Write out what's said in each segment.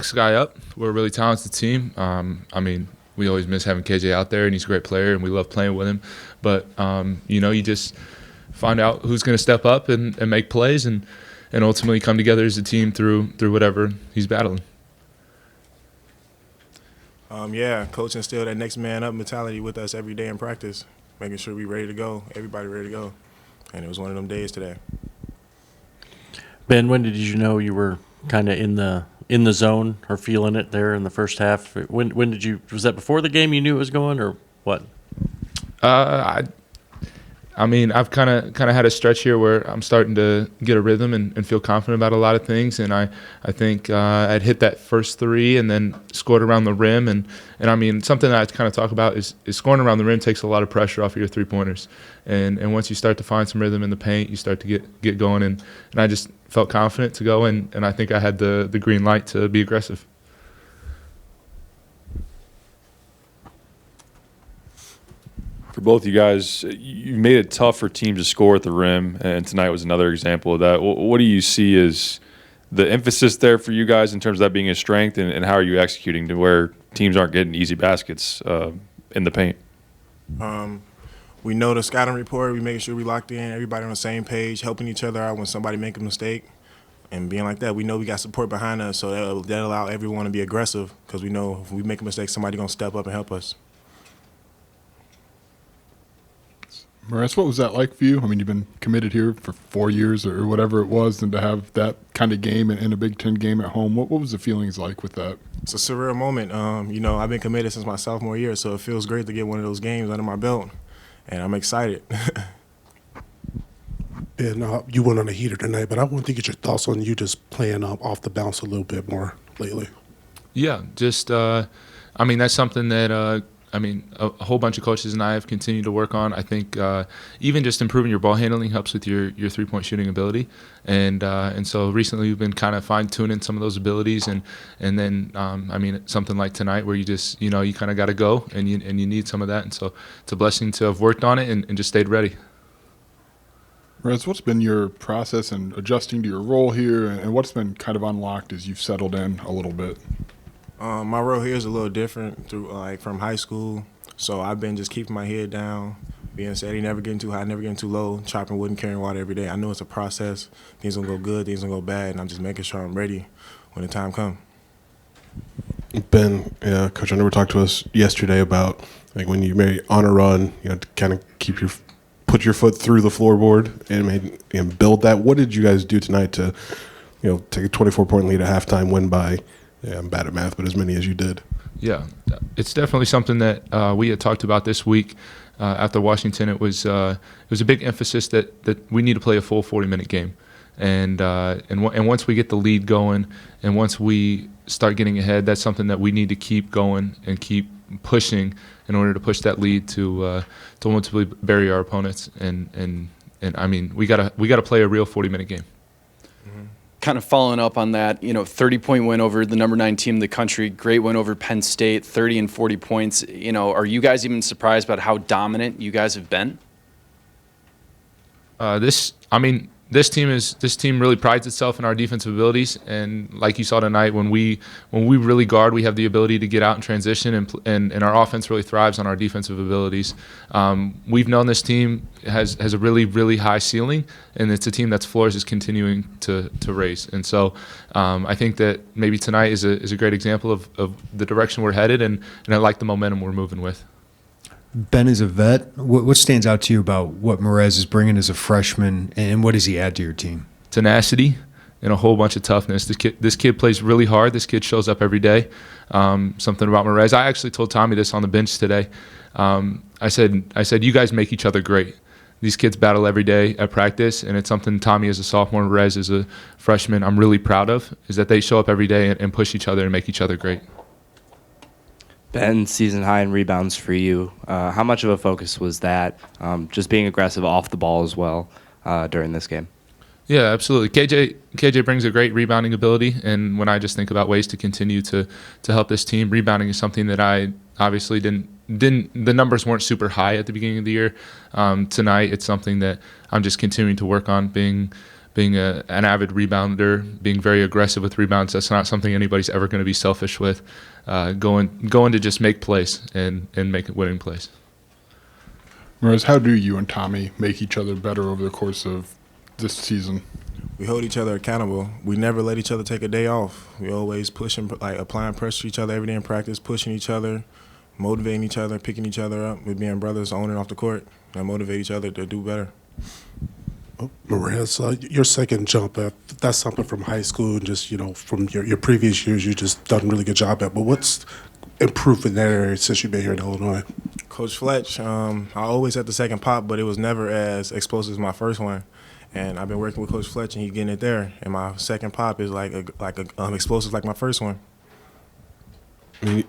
next guy up. We're a really talented team. We always miss having KJ out there, and he's a great player, and we love playing with him. But, you just find out who's going to step up and make plays and ultimately come together as a team through whatever he's battling. Coach instilled that next man up mentality with us every day in practice, making sure we're ready to go, everybody ready to go. And it was one of them days today. Ben, when did you know you were kind of in the zone or feeling it there in the first half? When did you? Was that before the game you knew it was going, or what? I've kind of had a stretch here where I'm starting to get a rhythm and feel confident about a lot of things, and I think I'd hit that first three and then scored around the rim, and something that I kind of talk about is scoring around the rim takes a lot of pressure off of your three-pointers, and once you start to find some rhythm in the paint, you start to get going, and I just felt confident to go, and I think I had the green light to be aggressive. For both you guys, you made it tough for teams to score at the rim, and tonight was another example of that. What do you see as the emphasis there for you guys in terms of that being a strength, and how are you executing to where teams aren't getting easy baskets in the paint? We know the scouting report. We making sure we locked in, everybody on the same page, helping each other out when somebody make a mistake. And being like that, we know we got support behind us, so that'll allow everyone to be aggressive because we know if we make a mistake, somebody's going to step up and help us. Morez, what was that like for you? You've been committed here for 4 years or whatever it was, and to have that kind of game in a Big Ten game at home, what was the feelings like with that? It's a surreal moment. I've been committed since my sophomore year, so it feels great to get one of those games under my belt, and I'm excited. And you went on a heater tonight, but I wanted to get your thoughts on you just playing off the bounce a little bit more lately. Yeah, just that's something that a whole bunch of coaches and I have continued to work on. I think even just improving your ball handling helps with your three-point shooting ability, and so recently we've been kind of fine-tuning some of those abilities, and then something like tonight where you just you kind of got to go and you need some of that, and so it's a blessing to have worked on it and just stayed ready. Morez, what's been your process in adjusting to your role here, and what's been kind of unlocked as you've settled in a little bit? My role here is a little different from high school. So I've been just keeping my head down, being steady, never getting too high, never getting too low, chopping wood and carrying water every day. I know it's a process. Things gonna go good, things gonna go bad, and I'm just making sure I'm ready when the time comes. Ben, Coach Underwood talked to us yesterday about when you may on a run, to kind of put your foot through the floorboard and build that. What did you guys do tonight to, take a 24-point lead at halftime, win by? Yeah, I'm bad at math, but as many as you did. Yeah, it's definitely something that we had talked about this week after Washington. It was a big emphasis that we need to play a full 40-minute game, and once we get the lead going, and once we start getting ahead, that's something that we need to keep going and keep pushing in order to push that lead to ultimately bury our opponents. And we gotta play a real 40-minute game. Kind of following up on that, 30-point win over the number 9 team in the country, great win over Penn State, 30 and 40 points. Are you guys even surprised about how dominant you guys have been? This team really prides itself in our defensive abilities, and like you saw tonight, when we really guard, we have the ability to get out and transition, and our offense really thrives on our defensive abilities. We've known this team has a really, really high ceiling, and it's a team that's floors is continuing to raise. And so I think that maybe tonight is a great example of the direction we're headed, and I like the momentum we're moving with. Ben is a vet. What stands out to you about what Morez is bringing as a freshman, and what does he add to your team? Tenacity and a whole bunch of toughness. This kid plays really hard. This kid shows up every day. Something about Morez. I actually told Tommy this on the bench today. I said, you guys make each other great. These kids battle every day at practice, and it's something Tommy as a sophomore, Morez as a freshman, I'm really proud of, is that they show up every day and push each other and make each other great. Ben, season high in rebounds for you. How much of a focus was that, just being aggressive off the ball as well during this game? Yeah, absolutely. KJ brings a great rebounding ability, and when I just think about ways to continue to help this team, rebounding is something that I obviously didn't. The numbers weren't super high at the beginning of the year. Tonight, it's something that I'm just continuing to work on, being being an avid rebounder, being very aggressive with rebounds. That's not something anybody's ever going to be selfish with. Going to just make plays and make winning plays. Morez, how do you and Tommy make each other better over the course of this season? We hold each other accountable. We never let each other take a day off. We always pushing, like applying pressure to each other every day in practice, pushing each other, motivating each other, picking each other up. With being brothers on and off the court, and motivate each other to do better. Morez, your second jump, that's something from high school and just, from your previous years, you just done a really good job at. But what's improved in that area since you've been here in Illinois? Coach Fletch, I always had the second pop, but it was never as explosive as my first one. And I've been working with Coach Fletch, and he's getting it there. And my second pop is like explosive like my first one. I mean,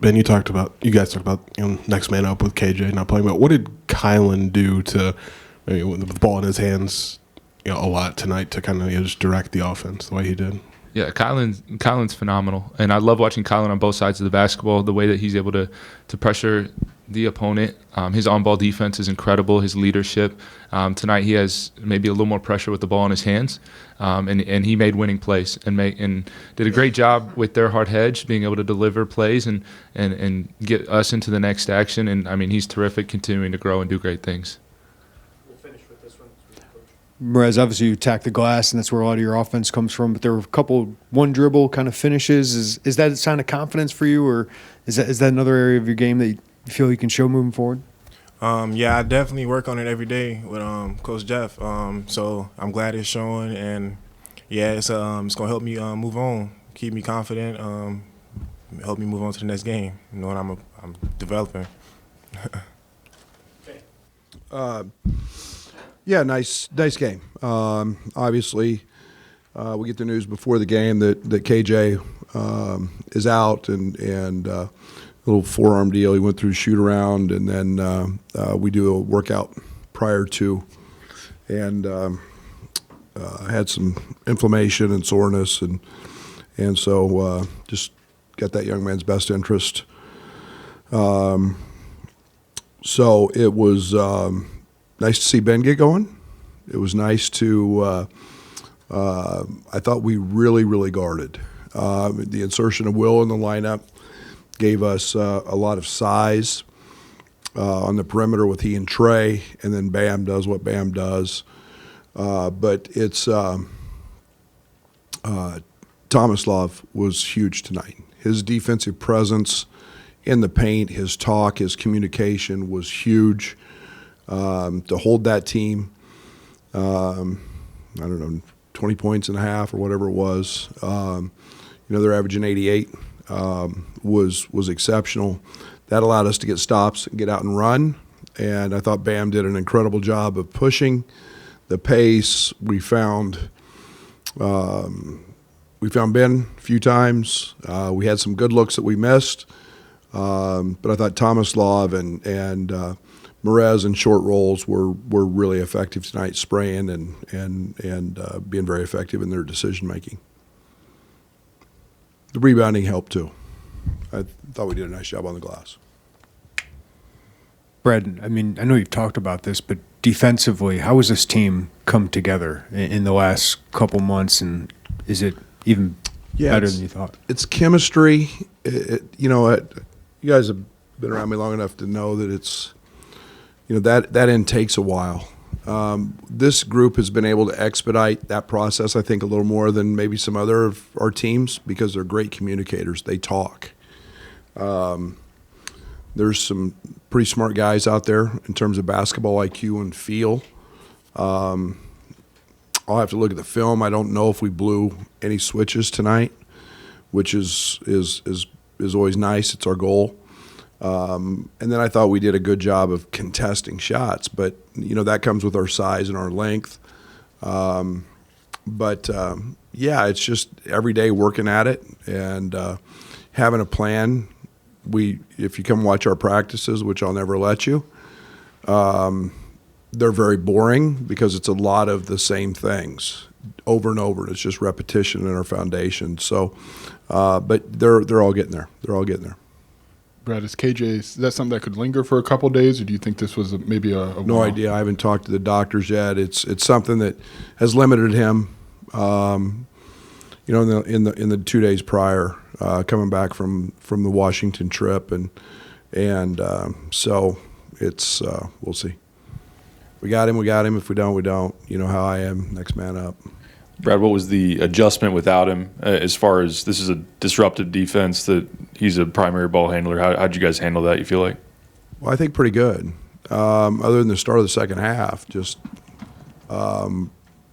Ben, you guys talked about next man up with KJ not playing. But what did Kylan do to, with the ball in his hands, a lot tonight to kind of just direct the offense the way he did? Yeah, Kylan's phenomenal, and I love watching Kylan on both sides of the basketball. The way that he's able to pressure the opponent, his on-ball defense is incredible. His leadership tonight, he has maybe a little more pressure with the ball in his hands, and he made winning plays and did a great job with their hard hedge, being able to deliver plays and get us into the next action. And I mean, he's terrific, continuing to grow and do great things. Morez, obviously you attack the glass, and that's where a lot of your offense comes from. But there were a couple one dribble kind of finishes. Is that a sign of confidence for you, or is that another area of your game that you feel you can show moving forward? Yeah, I definitely work on it every day with Coach Jeff. So I'm glad it's showing, and yeah, it's gonna help me move on, keep me confident, help me move on to the next game. Knowing I'm developing. Yeah, nice game. Obviously, we get the news before the game that KJ is out and a little forearm deal. He went through shoot around, and then we do a workout prior to, and had some inflammation and soreness, and so just got that young man's best interest. So it was. Nice to see Ben get going. It was nice to, I thought we really guarded. The insertion of Will in the lineup gave us a lot of size on the perimeter with he and Trey, and then Bam does what Bam does. But it's Tomislav was huge tonight. His defensive presence in the paint, his talk, his communication was huge. To hold that team, I don't know, 20 points and a half or whatever it was. They're averaging 88, was exceptional. That allowed us to get stops and get out and run. And I thought Bam did an incredible job of pushing the pace. We found Ben a few times. We had some good looks that we missed. But I thought Tomislav and Morez in short rolls were really effective tonight, spraying and being very effective in their decision making. The rebounding helped too. I thought we did a nice job on the glass. Brad, I mean, I know you've talked about this, but defensively, how has this team come together in the last couple months, and is it even better than you thought? It's chemistry. You guys have been around me long enough to know that it's. That end takes a while. This group has been able to expedite that process, I think, a little more than maybe some other of our teams because they're great communicators. They talk. There's some pretty smart guys out there in terms of basketball IQ and feel. I'll have to look at the film. I don't know if we blew any switches tonight, which is always nice. It's our goal. And then I thought we did a good job of contesting shots, but that comes with our size and our length. It's just every day working at it and having a plan. If you come watch our practices, which I'll never let you, they're very boring because it's a lot of the same things over and over. It's just repetition in our foundation. So, but they're all getting there. They're all getting there. Brad, is that something that could linger for a couple days, or do you think this was maybe a No one-off? idea. I haven't talked to the doctors yet. It's something that has limited him. In the 2 days prior, coming back from the Washington trip, and so it's we'll see. We got him. If we don't, we don't. You know how I am. Next man up. Brad, what was the adjustment without him as far as this is a disruptive defense that he's a primary ball handler? How'd you guys handle that, you feel like? Well, I think pretty good. Other than the start of the second half,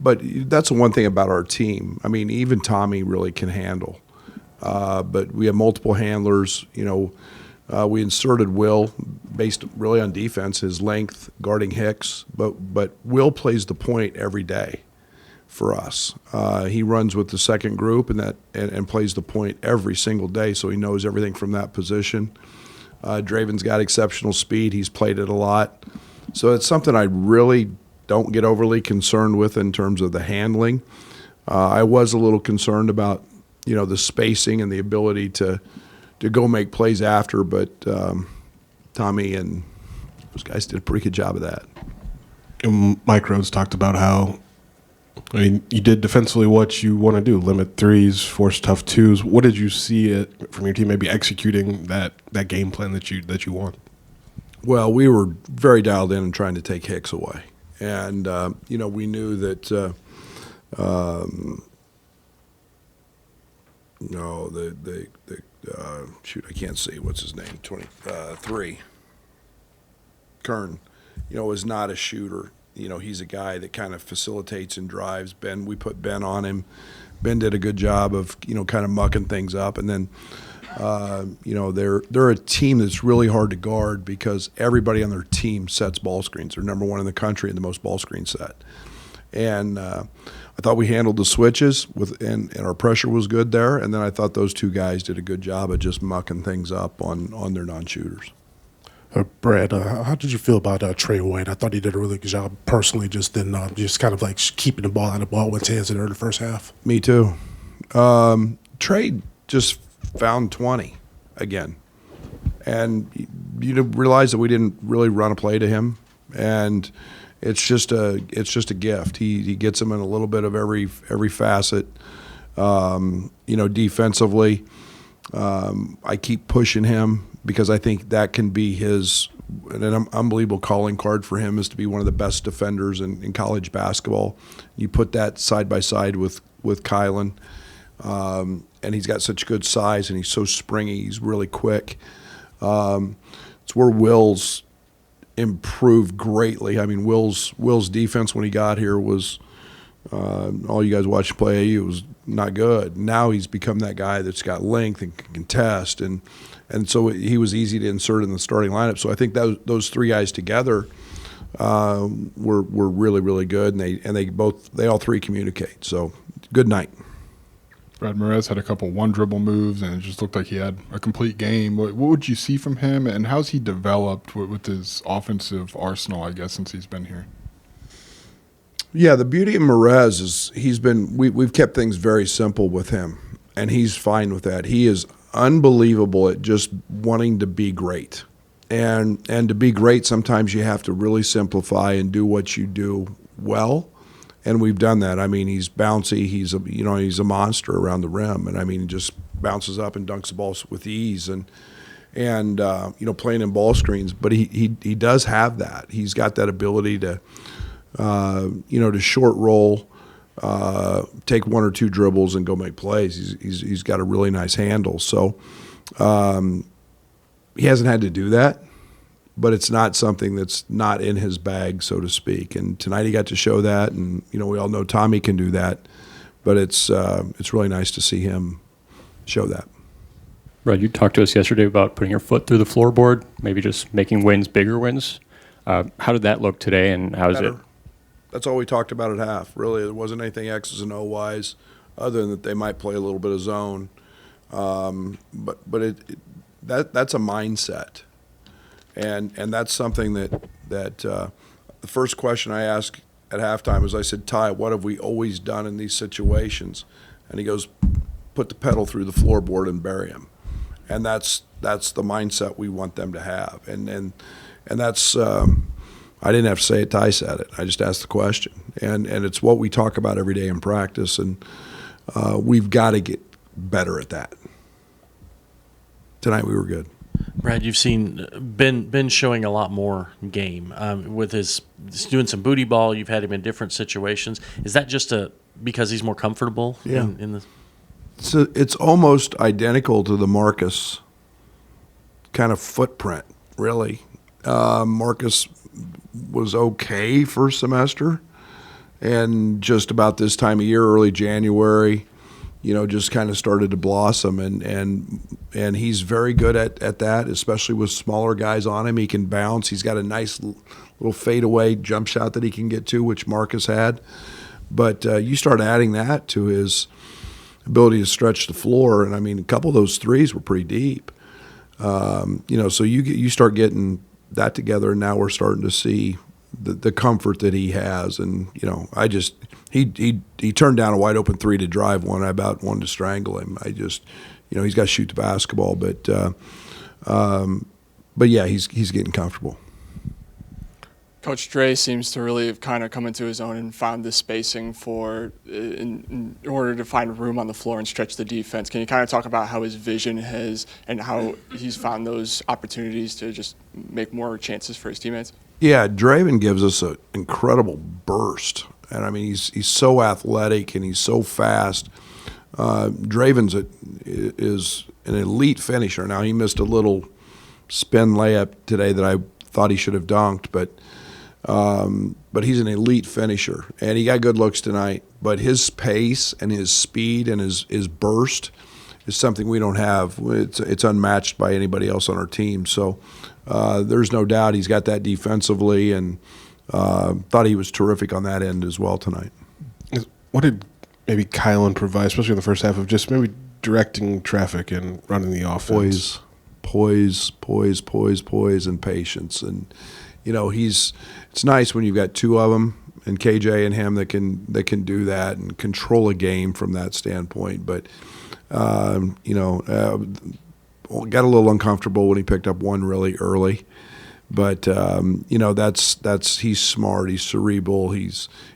but that's the one thing about our team. I mean, even Tommy really can handle. But we have multiple handlers. We inserted Will based really on defense, his length, guarding Hicks. But Will plays the point every day for us. He runs with the second group and plays the point every single day, so he knows everything from that position. Draven's got exceptional speed. He's played it a lot. So it's something I really don't get overly concerned with in terms of the handling. I was a little concerned about, the spacing and the ability to go make plays after, but Tommy and those guys did a pretty good job of that. And Mike Rhodes talked about how, you did defensively what you want to do, limit threes, force tough twos. What did you see from your team maybe executing that game plan that you want? Well, we were very dialed in and trying to take Hicks away. And, we knew that shoot, I can't see. What's his name? 23. Kern, is not a shooter. He's a guy that kind of facilitates and drives. We put Ben on him. Ben did a good job of, kind of mucking things up. And then, they're a team that's really hard to guard because everybody on their team sets ball screens. They're number one in the country in the most ball screen set. And I thought we handled the switches and our pressure was good there. And then I thought those two guys did a good job of just mucking things up on their non-shooters. Brad, how did you feel about Trey White? I thought he did a really good job personally, just kind of like keeping the ball out of Baldwin's hands in the first half. Me too. Trey just found 20 again. And you realize that we didn't really run a play to him. And it's just a gift. He gets him in a little bit of every facet. Defensively, I keep pushing him because I think that can be an unbelievable calling card for him is to be one of the best defenders in college basketball. You put that side by side with Kylan, and he's got such good size and he's so springy. He's really quick. It's where Will's improved greatly. I mean, Will's defense when he got here was all you guys watch play. It was not good. Now he's become that guy that's got length and can contest, and so he was easy to insert in the starting lineup. So I think those three guys together were really, really good, and they all three communicate. So good night. Brad, Morez had a couple one-dribble moves, and it just looked like he had a complete game. What would you see from him, and how's he developed with his offensive arsenal, I guess, since he's been here? Yeah, the beauty of Morez is we've kept things very simple with him, and he's fine with that. He is unbelievable at just wanting to be great. And to be great, sometimes you have to really simplify and do what you do well. And we've done that. I mean, he's bouncy. He's a monster around the rim, and I mean, he just bounces up and dunks the ball with ease and playing in ball screens. But he does have that. He's got that ability to to short roll, take one or two dribbles and go make plays. He's got a really nice handle. So he hasn't had to do that, but it's not something that's not in his bag, so to speak. And tonight he got to show that, and we all know Tommy can do that, but it's really nice to see him show that. Brad, you talked to us yesterday about putting your foot through the floorboard, maybe just making wins bigger wins. How did that look today, and how is it? That's all we talked about at half. Really, there wasn't anything X's and O-wise, other than that they might play a little bit of zone. But that's a mindset, and that's something that the first question I asked at halftime was, I said, Ty, what have we always done in these situations? And he goes, put the pedal through the floorboard and bury him. and that's the mindset we want them to have. And that's I didn't have to say it. Ty said it. I just asked the question, and it's what we talk about every day in practice, and we've got to get better at that. Tonight we were good. Brad, you've seen Ben showing a lot more game with his doing some booty ball. You've had him in different situations. Is that just because he's more comfortable? Yeah. In the It's almost identical to the Marcus kind of footprint, really. Marcus was okay first semester, and just about this time of year, early January, just kind of started to blossom, and he's very good at that, especially with smaller guys on him. He can bounce. He's got a nice little fadeaway jump shot that he can get to, which Marcus had. But you start adding that to his ability to stretch the floor, and I mean, a couple of those threes were pretty deep. So you start getting that together, and now we're starting to see the comfort that he has. And he turned down a wide open three to drive one. I about wanted to strangle him. He's got to shoot the basketball, but yeah, he's getting comfortable. Coach Dre seems to really have kind of come into his own and found the spacing in order to find room on the floor and stretch the defense. Can you kind of talk about how his vision has and how he's found those opportunities to just make more chances for his teammates? Yeah, Draven gives us an incredible burst, and I mean he's so athletic and he's so fast. Draven's is an elite finisher. Now he missed a little spin layup today that I thought he should have dunked, but he's an elite finisher, and he got good looks tonight. But his pace and his speed and his burst is something we don't have. It's unmatched by anybody else on our team. So there's no doubt he's got that defensively, and thought he was terrific on that end as well tonight. What did maybe Kylan provide, especially in the first half, of just maybe directing traffic and running the offense? Poise, and patience. And it's nice when you've got two of them, and KJ and him that can do that and control a game from that standpoint. But got a little uncomfortable when he picked up one really early. But that's he's smart, he's cerebral, he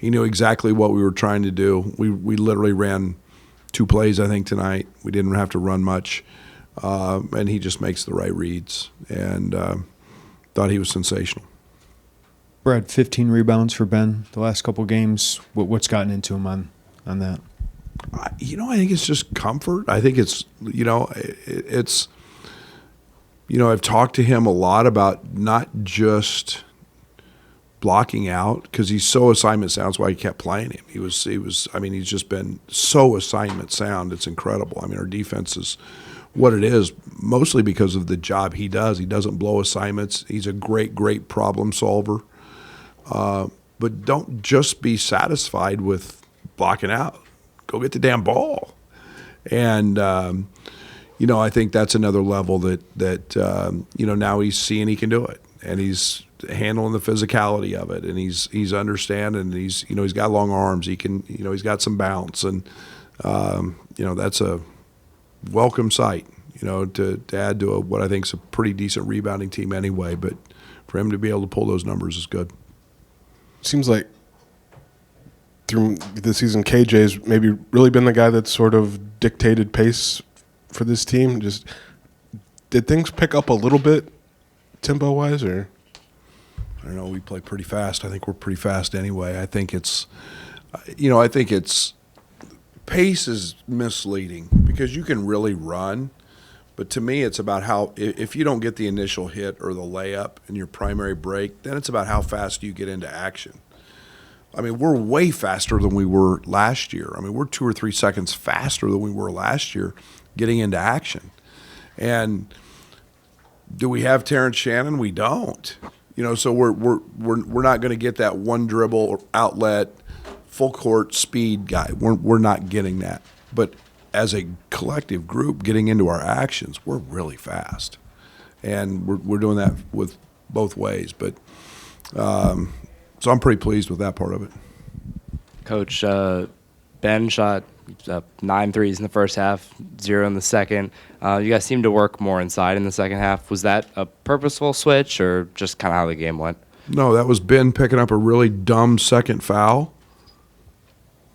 knew exactly what we were trying to do. We literally ran 2 plays, I think, tonight. We didn't have to run much, and he just makes the right reads. And thought he was sensational. Brad, 15 rebounds for Ben the last couple games. What's gotten into him on that? I think it's just comfort. I think it's I've talked to him a lot about not just blocking out, because he's so assignment sound. That's why he kept playing him. He was. I mean, he's just been so assignment sound. It's incredible. I mean, our defense is what it is, mostly because of the job he does. He doesn't blow assignments. He's a great problem solver. But don't just be satisfied with blocking out. Go get the damn ball. And I think that's another level that now he's seeing he can do it, and he's handling the physicality of it, and he's understanding. He's got long arms. He can he's got some bounce, and that's a welcome sight. To add to what I think is a pretty decent rebounding team anyway. But for him to be able to pull those numbers is good. Seems like through the season, KJ's maybe really been the guy that's sort of dictated pace for this team. Just did things pick up a little bit tempo-wise, or? I don't know. We play pretty fast. I think we're pretty fast anyway. I think it's pace is misleading because you can really run, but to me it's about how, if you don't get the initial hit or the layup in your primary break, then it's about how fast you get into action. I mean, we're way faster than we were last year. I mean, we're 2 or 3 seconds faster than we were last year getting into action. And do we have Terrence Shannon? We don't. So we're not going to get that one dribble outlet full court speed guy. We're not getting that. But as a collective group, getting into our actions, we're really fast, and we're doing that with both ways. But so I'm pretty pleased with that part of it. Coach, Ben shot 9 threes in the first half, 0 in the second. You guys seemed to work more inside in the second half. Was that a purposeful switch or just kind of how the game went? No, that was Ben picking up a really dumb second foul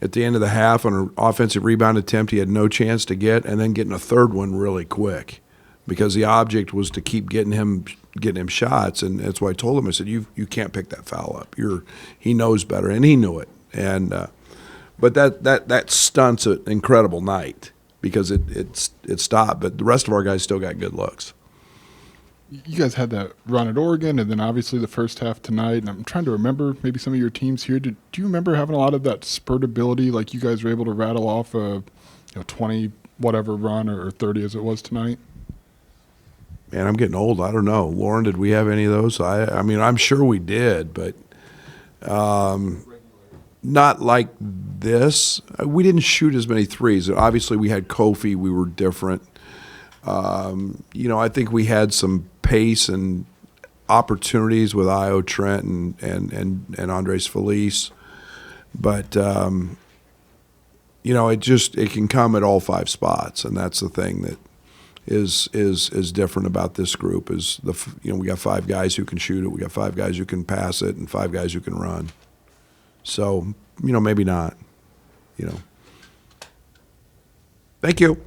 at the end of the half on an offensive rebound attempt he had no chance to get, and then getting a third one really quick because the object was to keep getting him shots, and that's why I told him, I said, you can't pick that foul up. He knows better, and he knew it. And but that stunts an incredible night because it stopped, but the rest of our guys still got good looks. You guys had that run at Oregon, and then obviously the first half tonight. And I'm trying to remember maybe some of your teams here. Do you remember having a lot of that spurt ability, like you guys were able to rattle off a 20 whatever run or 30 as it was tonight? Man, I'm getting old. I don't know. Lauren, did we have any of those? I mean, I'm sure we did, but not like this. We didn't shoot as many threes. Obviously, we had Kofi. We were different. I think we had some pace and opportunities with Io Trent and Andres Felice, but it can come at all 5 spots, and that's the thing that is different about this group. Is we got 5 guys who can shoot it, we got 5 guys who can pass it, and 5 guys who can run. So maybe not. Thank you.